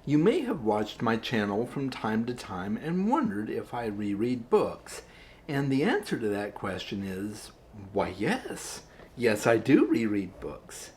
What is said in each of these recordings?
You may have watched my channel from time to time and wondered if I reread books. And the answer to that question is, why yes. Yes, I do reread books.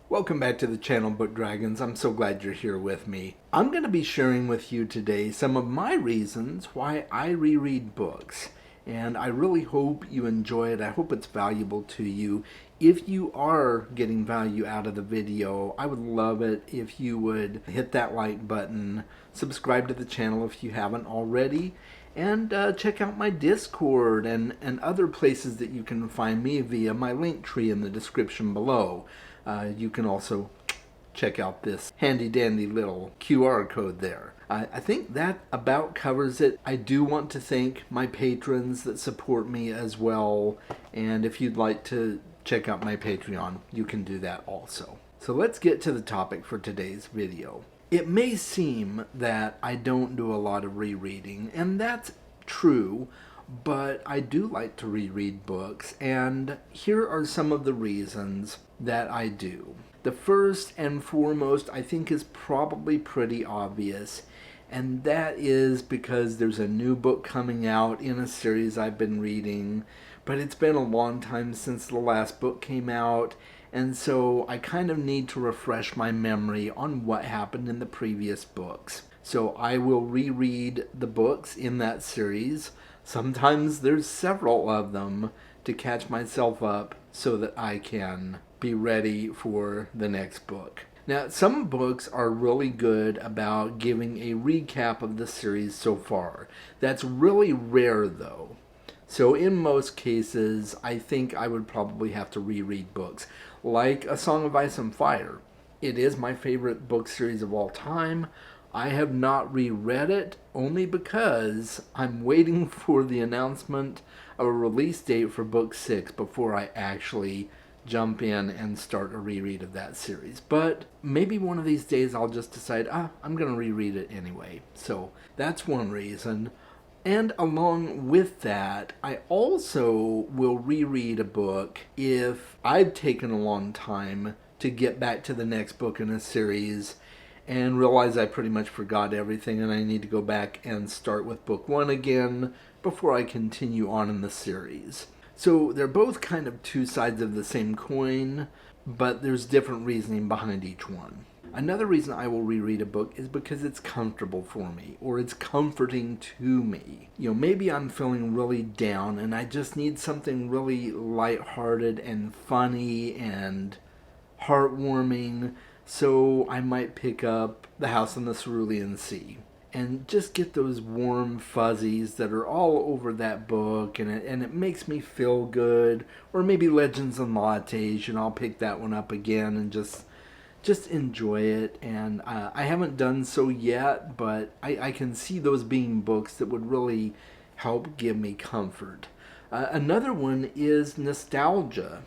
Welcome back to the channel, Book Dragons. I'm so glad you're here with me. I'm going to be sharing with you today some of my reasons why I reread books. And I really hope you enjoy it. I hope it's valuable to you. If you are getting value out of the video, I would love it if you would hit that like button, subscribe to the channel if you haven't already, and check out my Discord and other places that you can find me via my link tree in the description below. You can also check out this handy dandy little QR code there. I think that about covers it. I do want to thank my patrons that support me as well, and if you'd like to check out my Patreon, you can do that also. So let's get to the topic for today's video. It may seem that I don't do a lot of rereading, and that's true, but I do like to reread books, and here are some of the reasons that I do. The first and foremost, I think, is probably pretty obvious, and that is because there's a new book coming out in a series I've been reading, but it's been a long time since the last book came out, and so I kind of need to refresh my memory on what happened in the previous books. So I will reread the books in that series. Sometimes there's several of them to catch myself up so that I can be ready for the next book. Now, some books are really good about giving a recap of the series so far. That's really rare though. So in most cases, I think I would probably have to reread books. Like A Song of Ice and Fire. It is my favorite book series of all time. I have not reread it only because I'm waiting for the announcement of a release date for book 6 before I actually jump in and start a reread of that series. But maybe one of these days I'll just decide, I'm going to reread it anyway. So that's one reason. And along with that, I also will reread a book if I've taken a long time to get back to the next book in a series and realize I pretty much forgot everything and I need to go back and start with book 1 again before I continue on in the series. So they're both kind of two sides of the same coin, but there's different reasoning behind each one. Another reason I will reread a book is because it's comfortable for me, or it's comforting to me. You know, maybe I'm feeling really down and I just need something really lighthearted and funny and heartwarming, so I might pick up The House on the Cerulean Sea and just get those warm fuzzies that are all over that book, and it makes me feel good. Or maybe Legends and Lattes, I'll pick that one up again and just enjoy it. And I haven't done so yet, but I can see those being books that would really help give me comfort. Another one is nostalgia.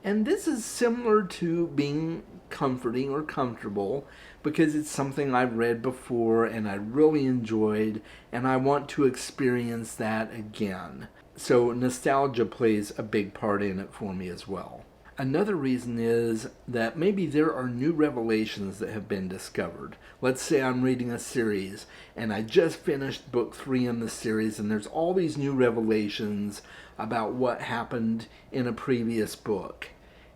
And this is similar to being comforting or comfortable because it's something I've read before and I really enjoyed and I want to experience that again. So nostalgia plays a big part in it for me as well. Another reason is that maybe there are new revelations that have been discovered. Let's say I'm reading a series and I just finished book 3 in the series and there's all these new revelations about what happened in a previous book.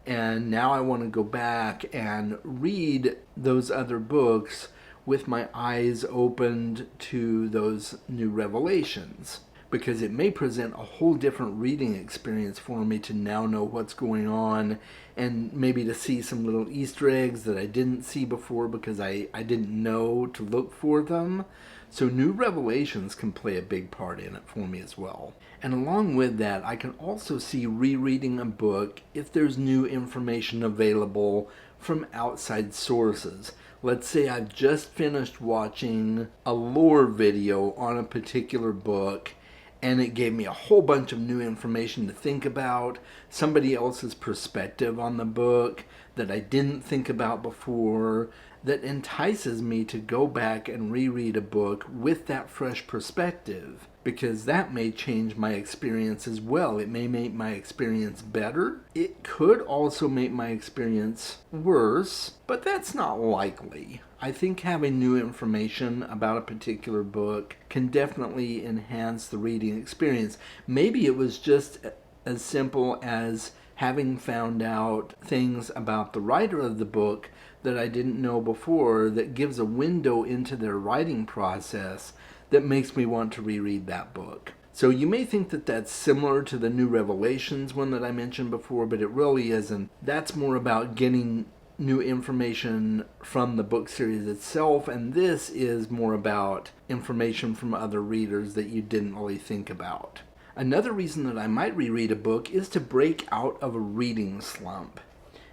And now I want to go back and read those other books with my eyes opened to those new revelations, because it may present a whole different reading experience for me to now know what's going on and maybe to see some little Easter eggs that I didn't see before because I didn't know to look for them. So new revelations can play a big part in it for me as well. And along with that, I can also see rereading a book if there's new information available from outside sources. Let's say I've just finished watching a lore video on a particular book and it gave me a whole bunch of new information to think about, somebody else's perspective on the book that I didn't think about before, that entices me to go back and reread a book with that fresh perspective. because that may change my experience as well. It may make my experience better. It could also make my experience worse, but that's not likely. I think having new information about a particular book can definitely enhance the reading experience. Maybe it was just as simple as having found out things about the writer of the book that I didn't know before, that gives a window into their writing process that makes me want to reread that book. So you may think that that's similar to the New Revelations one that I mentioned before, but it really isn't. That's more about getting new information from the book series itself, and this is more about information from other readers that you didn't really think about. Another reason that I might reread a book is to break out of a reading slump.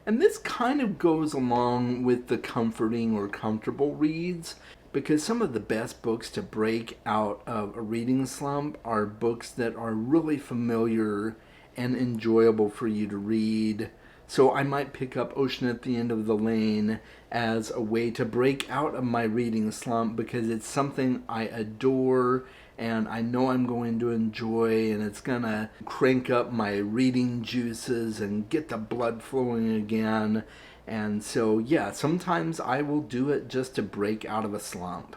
And this kind of goes along with the comforting or comfortable reads, because some of the best books to break out of a reading slump are books that are really familiar and enjoyable for you to read. So I might pick up Ocean at the End of the Lane as a way to break out of my reading slump, because it's something I adore and I know I'm going to enjoy, and it's gonna crank up my reading juices and get the blood flowing again. And so yeah, sometimes I will do it just to break out of a slump.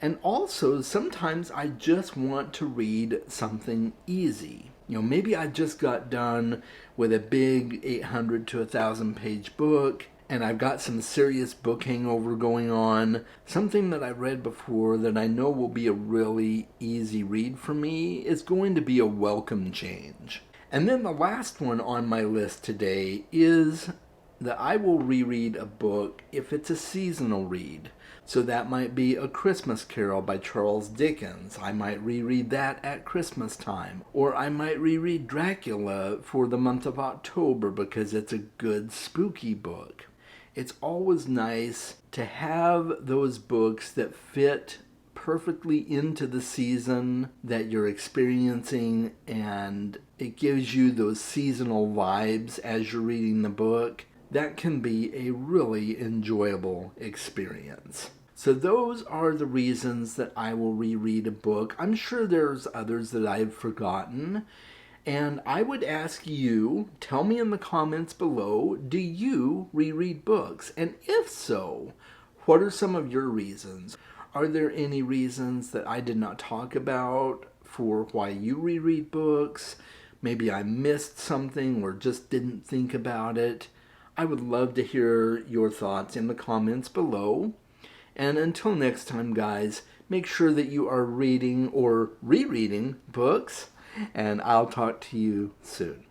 And also sometimes I just want to read something easy. Maybe I just got done with a big 800 to 1,000 page book, and I've got some serious book hangover going on. Something that I've read before that I know will be a really easy read for me is going to be a welcome change. And then the last one on my list today is that I will reread a book if it's a seasonal read. So that might be A Christmas Carol by Charles Dickens. I might reread that at Christmas time. Or I might reread Dracula for the month of October because it's a good spooky book. It's always nice to have those books that fit perfectly into the season that you're experiencing, and it gives you those seasonal vibes as you're reading the book. That can be a really enjoyable experience. So those are the reasons that I will reread a book. I'm sure there's others that I've forgotten. And I would ask you, tell me in the comments below, do you reread books? And if so, what are some of your reasons? Are there any reasons that I did not talk about for why you reread books? Maybe I missed something or just didn't think about it. I would love to hear your thoughts in the comments below. And until next time, guys, make sure that you are reading or rereading books, and I'll talk to you soon.